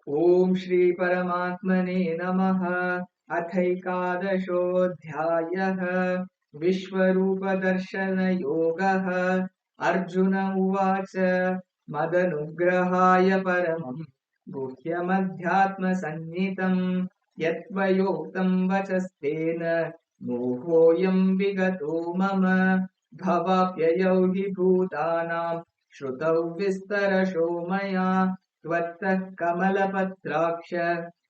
ॐ श्री परमात्मने नमः। अथैकादशोऽध्यायः। विश्वरूपदर्शनयोगः। अर्जुन उवाच मदनुग्रहाय परमं गुह्यमध्यात्मसन्नितं यत्त्वयोक्तं वचस्तेन मोहोऽयं विगतो मम। भवाप्ययौ हि भूतानां श्रुतौ विस्तरशो मया त्वत्तः कमलपत्राक्ष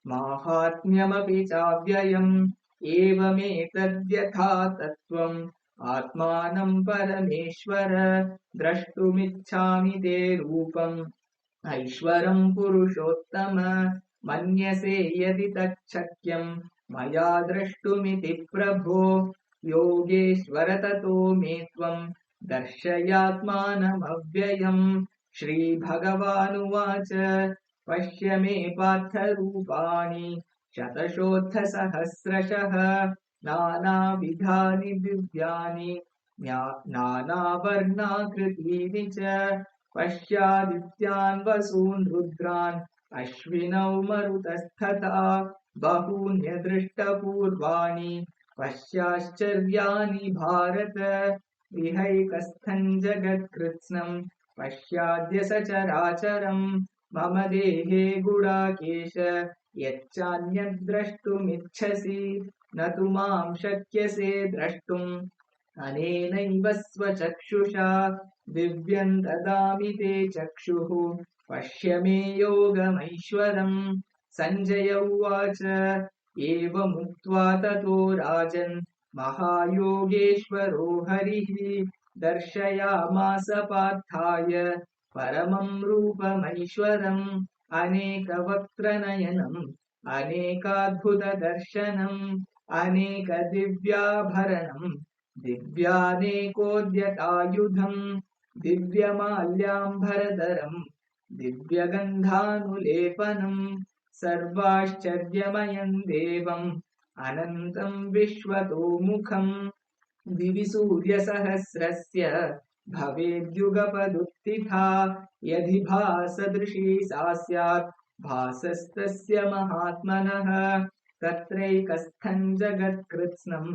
माहात्म्यमपि चाव्ययम्। एवमेतद्यथा तत्त्वम् आत्मानं परमेश्वर द्रष्टुमिच्छामि ते रूपम् ऐश्वरं पुरुषोत्तम। मन्यसे यदि तच्छक्यं मया द्रष्टुमिति प्रभो योगेश्वर ततो मे त्वं दर्शयात्मानमव्ययम्। श्रीभगवानुवाच पश्य मे पार्थरूपाणि शतशोऽथसहस्रशः नानाविधानि दिव्यानि नानावर्णाकृतीनि च। पश्यादित्यान् वसून् रुद्रान् अश्विनौ मरुतस्तथा बहून्यदृष्टपूर्वाणि पश्याश्चर्याणि भारत। इहैकस्थं जगत्कृत्स्नं पश्याद्य सचराचरम् मम देहे गुडाकेश यच्चान्यद्द्रष्टुमिच्छसि न तु मां शक्यसे द्रष्टुम् अनेनैव स्वचक्षुषा दिव्यं ददामि ते चक्षुः पश्य मे योगमैश्वरम्। सञ्जय उवाच एवमुक्त्वा ततो राजन् महायोगेश्वरो हरिः दर्शयामास पार्थाय परमं रूपमैश्वरम् अनेकवक्त्रनयनम् अनेकाद्भुतदर्शनम् अनेकदिव्याभरणम् दिव्यानेकोद्यतायुधम् दिव्यमाल्याम्बरधरम् दिव्यगन्धानुलेपनम् सर्वाश्चर्यमयम् देवम् अनन्तम् विश्वतोमुखम्। दिवि सूर्यसहस्रस्य भवेद्युगपदुत्थिता यदि भासदृशी सा स्यात् भासस्तस्य महात्मनः। तत्रैकस्थं जगत्कृत्स्नं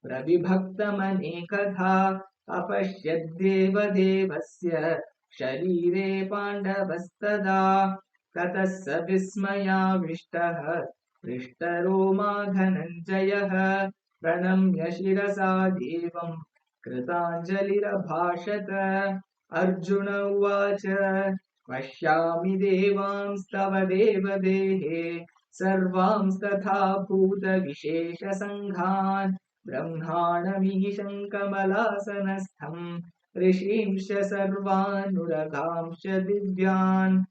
प्रविभक्तमनेकधा अपश्यद्देवदेवस्य शरीरे पाण्डवस्तदा। ततः स विस्मयाविष्टः हृष्टरोमा धनञ्जयः प्रणम्य शिरसा देवम् कृताञ्जलिरभाषत। अर्जुन उवाच पश्यामि देवांस्तव देवदेहे सर्वांस्तथा भूतविशेषसङ्घान् ब्रह्माणमीशं कमलासनस्थम् ऋषींश्च सर्वानुरगांश्च दिव्यान्